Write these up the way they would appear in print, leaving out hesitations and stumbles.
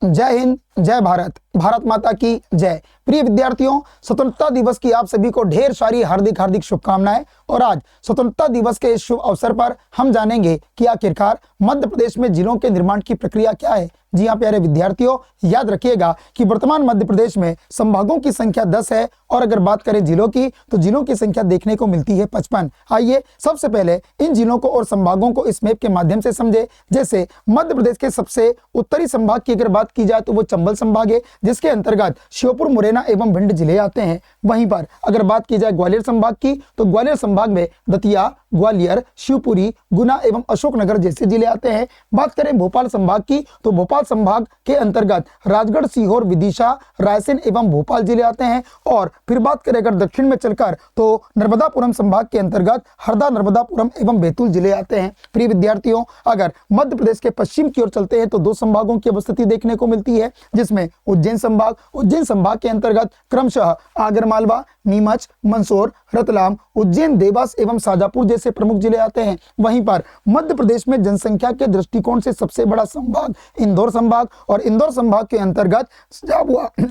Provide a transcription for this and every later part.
जय हिंद, जय भारत, भारत माता की जय। प्रिय विद्यार्थियों, स्वतंत्रता दिवस की आप सभी को ढेर सारी हार्दिक हार्दिक शुभकामनाएं। और आज स्वतंत्रता दिवस के इस शुभ अवसर पर हम जानेंगे कि आखिरकार मध्य प्रदेश में जिलों के निर्माण की प्रक्रिया क्या है। जी हाँ प्यारे विद्यार्थियों, याद रखिएगा कि वर्तमान मध्य प्रदेश में संभागों की संख्या 10 है और अगर बात करें जिलों की तो जिलों की संख्या देखने को मिलती है 55। आइए सबसे पहले इन जिलों को और संभागों को इस मैप के माध्यम से समझे। जैसे मध्य प्रदेश के सबसे उत्तरी संभाग की अगर बात की जाए तो वो चंबल संभाग है, जिसके अंतर्गत श्योपुर, मुरैना एवं भिंड जिले आते हैं। वहीं पर अगर बात की जाए ग्वालियर संभाग की तो ग्वालियर संभाग में दतिया, ग्वालियर, शिवपुरी, गुना एवं अशोकनगर जैसे जिले आते हैं। बात करें भोपाल संभाग की तो भोपाल संभाग के अंतर्गत राजगढ़, सीहोर, विदिशा, रायसेन एवं भोपाल जिले आते हैं। और फिर बात करें अगर दक्षिण में चलकर तो नर्मदापुरम संभाग के अंतर्गत हरदा, नर्मदापुरम एवं बैतूल जिले आते हैं। प्रिय विद्यार्थियों, अगर मध्य प्रदेश के पश्चिम की ओर चलते हैं तो दो संभागों की उपस्थिति देखने को मिलती है, जिसमें उज्जैन संभाग के अंतर्गत क्रमशः आगरमालवा, नीमच, मंदसौर, रतलाम, उज्जैन, देवास एवं शाजापुर जैसे प्रमुख जिले आते हैं। वहीं पर मध्य प्रदेश में जनसंख्या के दृष्टिकोण से सबसे बड़ा संभाग इंदौर संभाग और इंदौर संभाग के अंतर्गत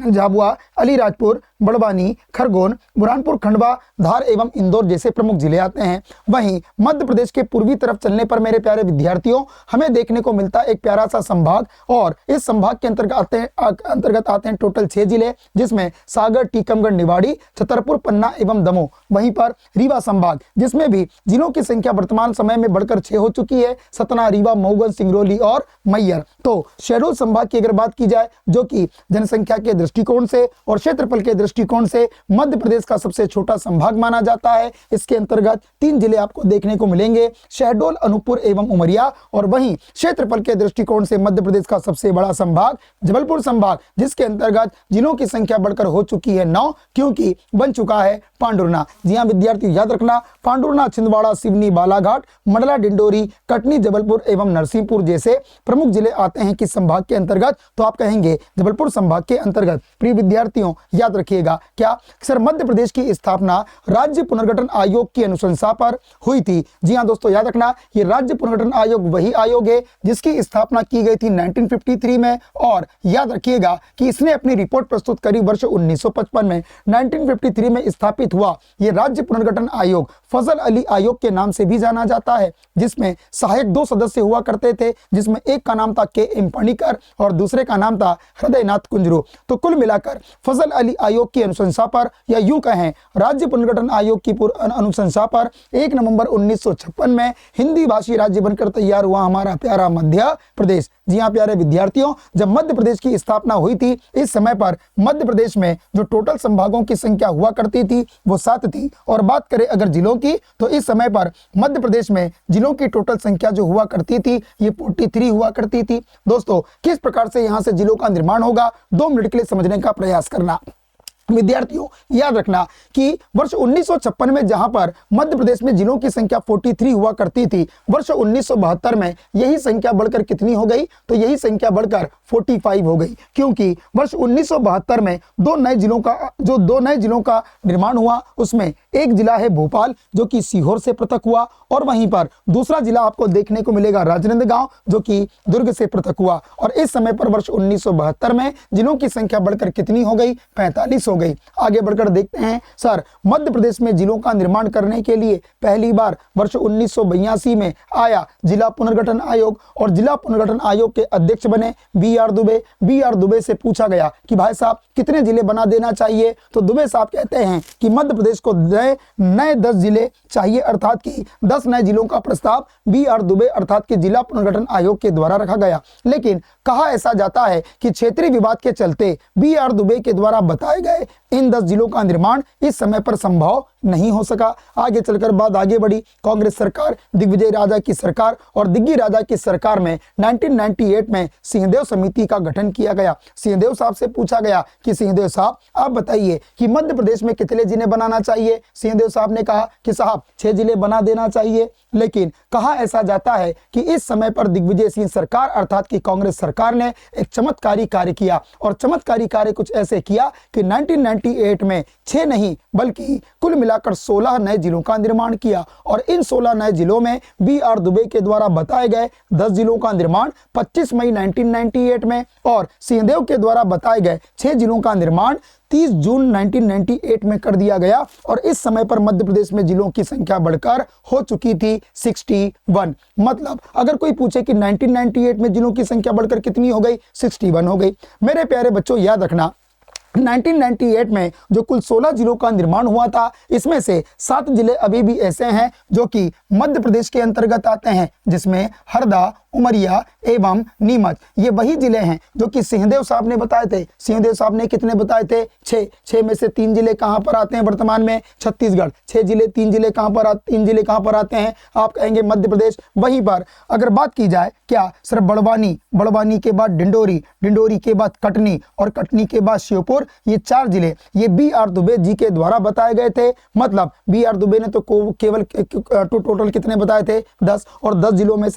झाबुआ, अलीराजपुर, बड़वानी, खरगोन, बुरहानपुर, खंडवा, धार एवं इंदौर जैसे प्रमुख जिले आते हैं। वहीं मध्य प्रदेश के पूर्वी तरफ चलने पर मेरे प्यारे विद्यार्थियों हमें देखने को मिलता है एक प्यारा सा संभाग, और इस संभाग के अंतर्गत आते हैं टोटल 6 जिले, जिसमें सागर, टीकमगढ़, निवाड़ी, छतरपुर, पन्ना एवं दमोह। वहीं पर रीवा संभाग, जिसमें भी जिलों की संख्या वर्तमान समय में बढ़कर 6 हो चुकी है, सतना, रीवा, मऊगंज, सिंगरौली और मैयर। तो शहडोल संभाग की अगर बात की जाए जो कि जनसंख्या के दृष्टिकोण से और क्षेत्रफल के दृष्टिकोण से मध्य प्रदेश का सबसे छोटा संभाग माना जाता है। इसके अंतर्गत 3 जिले आपको देखने को मिलेंगे, शहडोल, अनूपपुर एवं उमरिया। और वहीं क्षेत्रफल के दृष्टिकोण से मध्य प्रदेश का सबसे बड़ा संभाग जबलपुर संभाग, जिसके अंतर्गत जिलों की संख्या बढ़कर हो चुकी है 9, क्योंकि बन चुका है पांडुरना। जी हाँ विद्यार्थी, याद रखना, पांडुरना, छिंदवाड़ा, सिवनी, बालाघाट, मंडला, डिंडोरी, कटनी, जबलपुर एवं नरसिंहपुर जैसे प्रमुख जिले आते हैं किस संभाग के अंतर्गत, तो आप कहेंगे जबलपुर संभाग के अंतर्गत। प्रिय विद्यार्थियों याद रखिएगा क्या सर मध्य प्रदेश की स्थापना राज्य पुनर्गठन आयोग की अनुशंसा पर हुई थी। जी हाँ दोस्तों, याद रखना ये राज्य पुनर्गठन आयोग वही आयोग है जिसकी स्थापना की गई थी 1953 में। और याद रखिएगा कि इसने अपनी रिपोर्ट प्रस्तुत करी वर्ष 1955 में। 1953 में स्थापित हुआ ये राज्य पुनर्गठन आयोग फजल अली आयोग के नाम से भी जाना जाता है, जिसमें सहायक 2 सदस्य हुआ करते थे, जिसमें एक का नाम था के.एम. पणिकर और दूसरे का नाम था हृदयनाथ कुंजरू। तो कुल मिलाकर फजल अली आयोग की अनुशंसा पर या यूं कहें राज्य पुनर्गठन आयोग की अनुशंसा पर 1 नवंबर 1956 में हिंदी भाषी राज्य बनकर तैयार हुआ हमारा प्यारा मध्य प्रदेश। जी हाँ प्यारे विद्यार्थियों, जब मध्य प्रदेश की स्थापना हुई थी इस समय पर मध्य प्रदेश में जो टोटल संभागों की संख्या हुआ करती थी वो 7 थी। और बात करें अगर जिलों की तो इस समय पर मध्य प्रदेश में जिलों की टोटल संख्या जो हुआ करती थी ये 43 हुआ करती थी। दोस्तों किस प्रकार से यहां से जिलों का निर्माण होगा 2 मिनट के लिए समझने का प्रयास करना। विद्यार्थियों याद रखना कि वर्ष 1956 में जहां पर मध्य प्रदेश में जिलों की संख्या 43 हुआ करती थी, वर्ष 1972 में यही संख्या बढ़कर कितनी हो गई, तो यही संख्या बढ़कर 45 हो गई, क्योंकि वर्ष 1972 में 2 नए जिलों का निर्माण हुआ। उसमें एक जिला है भोपाल जो कि सीहोर से पृथक हुआ, और वहीं पर दूसरा जिला आपको देखने को मिलेगा राजनांदगांव जो कि दुर्ग से पृथक हुआ। और इस समय पर वर्ष 1972 में जिलों की संख्या बढ़कर कितनी हो गई, 45 हो गई। आगे बढ़कर देखते हैं सर मध्य प्रदेश में जिलों का निर्माण करने के लिए पहली बार वर्ष 1982 में आया जिला पुनर्गठन आयोग, और जिला पुनर्गठन आयोग के अध्यक्ष बने बी.आर. दुबे। बी.आर. दुबे से पूछा गया कि भाई साहब कितने जिले बना देना चाहिए, तो दुबे साहब कहते हैं कि मध्य प्रदेश को नए 10 जिले चाहिए, अर्थात कि 10 नए जिलों का प्रस्ताव बी.आर. दुबे अर्थात कि जिला पुनर्गठन आयोग के द्वारा रखा गया। लेकिन कहा ऐसा जाता है कि क्षेत्रीय विवाद के चलते बी.आर. दुबे के द्वारा बताए गए इन 10 जिलों का निर्माण इस समय पर संभव नहीं हो सका। आगे चलकर बात आगे बढ़ी। कांग्रेस सरकार, दिग्विजय राजा की सरकार और दिग्गी राजा की सरकार में 1998 में सिंहदेव समिति का गठन किया गया। सिंहदेव साहब से पूछा गया कि सिंहदेव साहब आप बताइए कि मध्य प्रदेश में कितने जिले बनाना चाहिए। सिंहदेव साहब ने कहा कि साहब 6 जिले बना देना चाहिए। लेकिन कहा ऐसा जाता है कि इस समय पर दिग्विजय सिंह सरकार अर्थात कि कांग्रेस सरकार ने एक चमत्कारी कार्य किया और चमत्कारी कार्य कुछ ऐसे किया कि 1998 में 6 नहीं बल्कि कुल मिलाकर 16 नए जिलों का निर्माण किया और इन 16 नए जिलों में बी.आर. दुबे के द्वारा बताए गए 10 जिलों का निर्माण 25 मई 1998 में और सिंहदेव के द्वारा बताए गए 6 जिलों का निर्माण 30 जून 1998 में कर दिया गया और इस समय पर मध्य प्रदेश में जिलों की संख्या बढ़कर हो चुकी थी 61। मतलब अगर कोई पूछे कि 1998 में जिलों की संख्या बढ़कर कितनी हो गई, 61 हो गई। मेरे प्यारे बच्चों याद रखना 1998 में जो कुल 16 जिलों का निर्माण हुआ था, इसमें से 7 जिले अभी भी ऐसे हैं जो कि मध्य प्रदेश के अंतर्गत आते हैं, जिसमें हरदा, उमरिया एवं नीमच ये वही जिले हैं जो कि सिंहदेव साहब ने बताए थे। सिंहदेव साहब ने कितने बताए थे? 6 में से 3 जिले कहां पर आते हैं वर्तमान में? छत्तीसगढ़। 6 जिले 3 जिले कहां पर आते हैं? आप कहेंगे मध्य प्रदेश। वहीं पर अगर बात की जाए क्या सर, बड़वानी के बाद डिंडोरी के बाद कटनी और कटनी के बाद श्योपुर, ये 4 जिले ये बी.आर. दुबे जी के द्वारा बताए गए थे। मतलब बी.आर. दुबे ने तो केवल टोटल कितने बताए थे? 10 और 10 जिलों में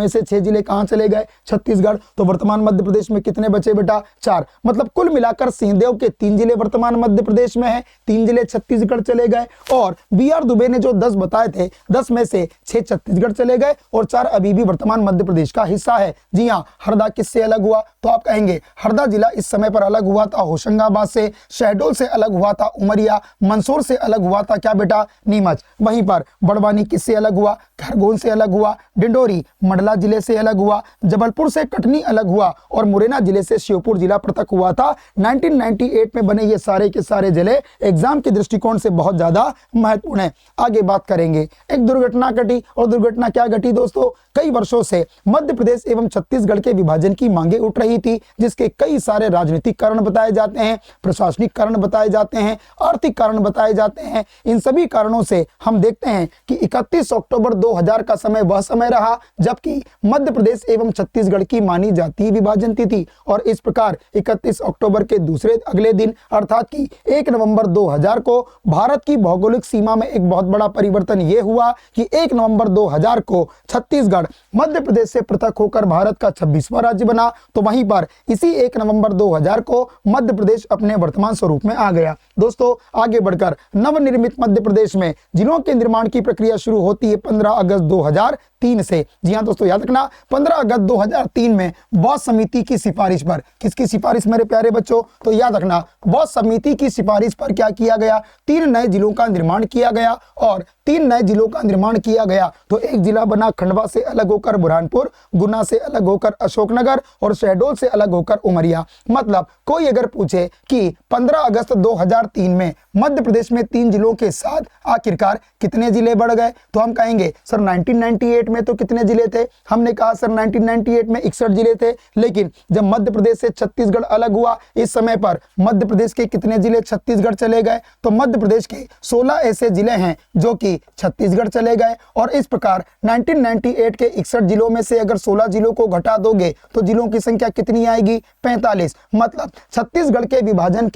से 6 जिले कहां चले गए? छत्तीसगढ़। तो वर्तमान मध्य प्रदेश में कितने बचे बेटा? 4। मतलब कुल मिलाकर सिंहदेव के 3 जिले वर्तमान मध्य प्रदेश में हैं, 3 जिले छत्तीसगढ़ चले गए और बी.आर. दुबे ने जो 10 बताए थे 10 में से 6 छत्तीसगढ़ चले गए और 4 अभी भी वर्तमान मध्य प्रदेश का हिस्सा है। जी हाँ, हरदा किससे अलग हुआ? तो आप कहेंगे हरदा जिला इस समय पर अलग हुआ था होशंगाबाद से, शहडोल से अलग हुआ था उमरिया, मंदसौर से अलग हुआ था क्या बेटा? नीमच। वहीं पर बड़वानी किससे अलग हुआ? खरगोन से अलग हुआ, डिंडोरी मंडला जिले से अलग हुआ, जबलपुर से कटनी अलग हुआ और मुरैना जिले से श्योपुर जिला पृथक हुआ था। 1998 में बने ये सारे के सारे जिले एग्जाम के दृष्टिकोण से बहुत ज्यादा महत्वपूर्ण है। आगे बात करेंगे, एक दुर्घटना घटी और दुर्घटना क्या घटी दोस्तों? कई वर्षों से मध्य प्रदेश एवं छत्तीसगढ़ के विभाजन की मांगे उठ रही थी, जिसके कई सारे राजनीतिक कारण बताए जाते हैं, प्रशासनिक कारण बताए जाते हैं, आर्थिक कारण बताए जाते हैं। इन सभी कारणों से हम देखते हैं कि 31 अक्टूबर 2000 का समय वह समय रहा जबकि मध्य प्रदेश एवं छत्तीसगढ़ की मानी जाती विभाजन तिथि थी और इस प्रकार 31 अक्टूबर के दूसरे अगले दिन अर्थात कि 1 नवंबर 2000 को भारत की भौगोलिक सीमा में एक बहुत बड़ा परिवर्तन यह हुआ कि 1 नवंबर 2000 को छत्तीसगढ़ मध्य प्रदेश से पृथक होकर भारत का 26वां राज्य बना। तो वहीं पर इसी 1 नवंबर 2000 को मध्य प्रदेश अपने वर्तमान स्वरूप में आ गया। दोस्तों आगे बढ़कर नवनिर्मित मध्य प्रदेश में जिलों के निर्माण की प्रक्रिया शुरू होती है 15 अगस्त 2003 से। जी हां दोस्तों याद रखना 15 अगस्त 2003 में बॉस समिति की सिफारिश पर, किसकी सिफारिश मेरे प्यारे बच्चों? तो याद रखना बॉस समिति की सिफारिश पर क्या किया गया? 3 नए जिलों का निर्माण किया गया और 3 नए जिलों का निर्माण किया गया तो एक जिला बना खंडवा से अलग होकर बुरहानपुर, गुना से अलग होकर अशोकनगर और शहडोल से अलग होकर उमरिया। मतलब कोई अगर पूछे कि 15 अगस्त 2003 में मध्य प्रदेश में 3 जिलों के साथ आखिरकार कितने जिले बढ़ गए, तो हम कहेंगे सर 1998 में तो कितने जिले थे? हमने कहा सर 1998 में 61 जिले थे, लेकिन जब मध्य प्रदेश से छत्तीसगढ़ अलग हुआ इस समय पर मध्य प्रदेश के कितने जिले छत्तीसगढ़ चले गए? तो मध्य प्रदेश के 16 ऐसे जिले हैं जो कि छत्तीसगढ़ चले गए और इस प्रकार 1998 के 61 जिलों में से अगर 16 जिलों को घटा दोगे तो जिलों की संख्या कितनी आएगी? 45। मतलब छत्तीसगढ़ के विभाजन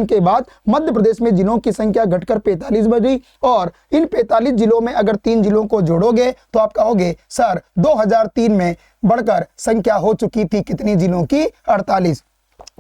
के बाद मध्य प्रदेश में जिलों की संख्या घटकर 45 बनी और इन 45 जिलों में अगर 3 जिलों को जोड़ोगे तो आप कहोगे सर 2003 में बढ़कर संख्या हो चुकी थी कितनी जिलों की? 48।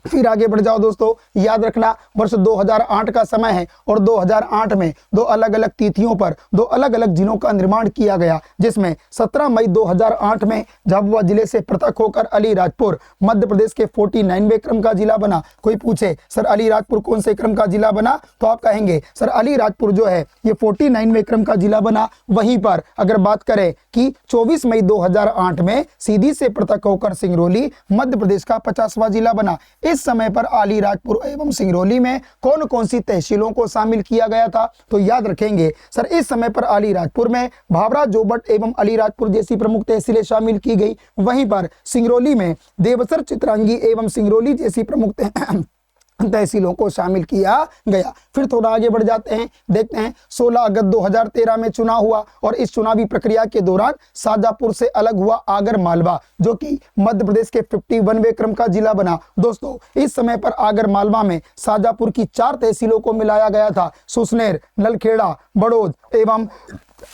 फिर आगे बढ़ जाओ दोस्तों, याद रखना वर्ष 2008 का समय है और 2008 में 2 अलग अलग तिथियों पर 2 अलग अलग जिलों का निर्माण किया गया, जिसमें 17 मई 2008 में झाबुआ जिले से पृथक होकर अलीराजपुर मध्य प्रदेश के 49वें क्रम का जिला बना। कोई पूछे सर अलीराजपुर कौन से क्रम का जिला बना, तो आप कहेंगे सर अलीराजपुर जो है ये 49वें क्रम का जिला बना। वहीं पर अगर बात करें कि 24 मई 2008 में सीधी से पृथक होकर सिंगरौली मध्य प्रदेश का 50वां जिला बना। इस समय पर अलीराजपुर एवं सिंगरौली में कौन कौन सी तहसीलों को शामिल किया गया था, तो याद रखेंगे सर इस समय पर अलीराजपुर में भावरा, जोबट एवं अलीराजपुर जैसी प्रमुख तहसीलें शामिल की गई। वहीं पर सिंगरौली में देवसर, चित्रांगी एवं सिंगरौली जैसी प्रमुख तहसीलों को शामिल किया गया। फिर थोड़ा आगे बढ़ जाते हैं, देखते हैं 16 अगस्त 2013 में चुनाव हुआ और इस चुनावी प्रक्रिया के दौरान शाजापुर से अलग हुआ आगर मालवा, जो कि मध्य प्रदेश के 51वें क्रम का जिला बना। दोस्तों इस समय पर आगर मालवा में शाजापुर की 4 तहसीलों को मिलाया गया था, सुसनेर, नलखेड़ा, बड़ौद एवं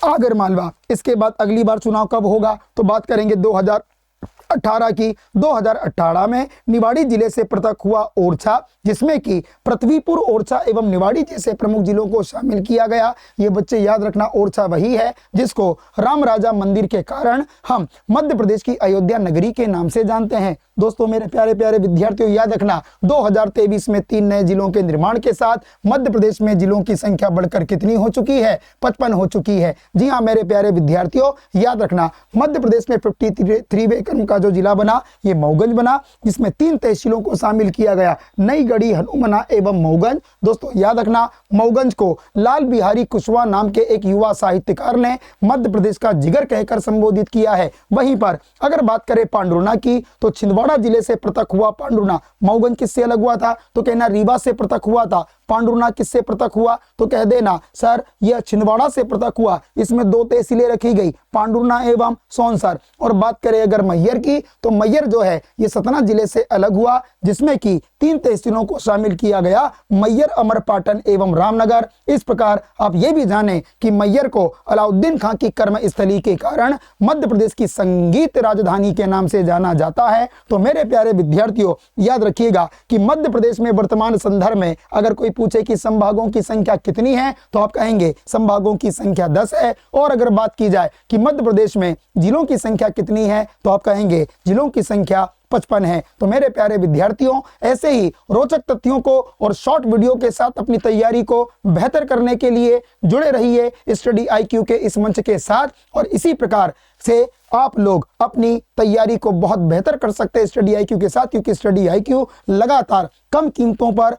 आगर मालवा। इसके बाद अगली बार चुनाव कब होगा तो बात करेंगे 2018 की। 2018 में निवाड़ी जिले से पृथक हुआ ओरछा, जिसमें कि पृथ्वीपुर, ओरछा एवं निवाड़ी जैसे प्रमुख जिलों को शामिल किया गया। ये बच्चे याद रखना, ओरछा वही है जिसको राम राजा मंदिर के कारण हम मध्य प्रदेश की अयोध्या नगरी के नाम से जानते हैं। दोस्तों मेरे प्यारे प्यारे विद्यार्थियों, याद रखना 2023 में 3 नए जिलों के निर्माण के साथ मध्य प्रदेश में जिलों की संख्या बढ़कर कितनी हो चुकी है? 55 हो चुकी है। जी हाँ मेरे प्यारे विद्यार्थियों, याद रखना मध्य प्रदेश में 53वें क्रम का जो जिला बना ये मऊगंज बना, जिसमें 3 तहसीलों को शामिल किया गया, नई गढ़ी, हनुमना एवं मऊगंज। दोस्तों याद रखना मऊगंज को लाल बिहारी कुशवाहा नाम के एक युवा साहित्यकार ने मध्य प्रदेश का जिगर कहकर संबोधित किया है। वहीं पर अगर बात करें पांडुरना की तो छिंदवाड़ा जिले से पृथक हुआ पांडुरना। मऊगंज किससे अलग हुआ था तो कहना रीवा से पृथक हुआ था। पांडुरना किससे पृथक हुआ तो कह देना सर यह छिंदवाड़ा से पृथक हुआ। इसमें 2 तहसीलें रखी गई, पांडुरना एवं सौंसर। और बात करें अगर मैहर की तो मैहर जो है ये सतना जिले से अलग हुआ, जिसमें कि 3 तहसीलों को शामिल किया गया, मैहर, अमरपाटन एवं रामनगर। इस प्रकार आप ये भी जानें कि मैहर को अलाउद्दीन खां की कर्मस्थली के कारण मध्य प्रदेश की संगीत राजधानी के नाम से जाना जाता है। तो मेरे प्यारे विद्यार्थियों याद रखिएगा कि मध्य प्रदेश में वर्तमान संदर्भ में अगर कोई पूछे कि संभागों की संख्या कितनी है तो आप कहेंगे संभागों की संख्या 10 है। और अगर बात की जाए कि मध्य प्रदेश में जिलों की संख्या कितनी है तो आप कहेंगे जिलों की संख्या 55 है। तो मेरे प्यारे विद्यार्थियों ऐसे ही रोचक तथ्यों को और शॉर्ट वीडियो के साथ अपनी तैयारी को बेहतर करने के लिए जुड़े रहिए स्टडी IQ के इस मंच के साथ। और इसी प्रकार से आप लोग अपनी तैयारी को बहुत बेहतर कर सकते हैं स्टडी IQ के साथ, क्योंकि स्टडी IQ लगातार कम कीमतों पर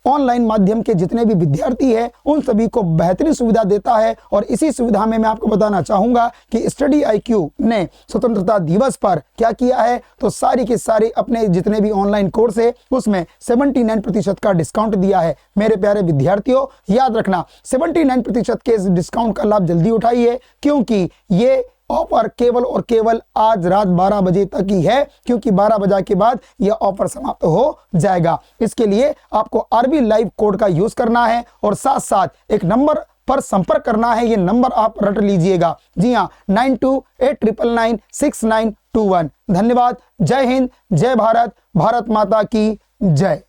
ऑनलाइन माध्यम के जितने भी विद्यार्थी हैं उन सभी को बेहतरीन सुविधा देता है। और इसी सुविधा में मैं आपको बताना चाहूंगा कि स्टडी IQ ने स्वतंत्रता दिवस पर क्या किया है तो सारी के सारी अपने जितने भी ऑनलाइन कोर्स है उसमें 79% का डिस्काउंट दिया है। मेरे प्यारे विद्यार्थियों याद रखना 79% के इस डिस्काउंट का लाभ जल्दी उठाइए, क्योंकि ये ऑफर केवल और केवल आज रात 12 बजे तक ही है, क्योंकि 12 बजे के बाद यह ऑफर समाप्त हो जाएगा। इसके लिए आपको RB लाइव कोड का यूज करना है और साथ साथ एक नंबर पर संपर्क करना है। ये नंबर आप रट लीजिएगा, जी हाँ 9289996921। धन्यवाद। जय हिंद, जय भारत, भारत माता की जय।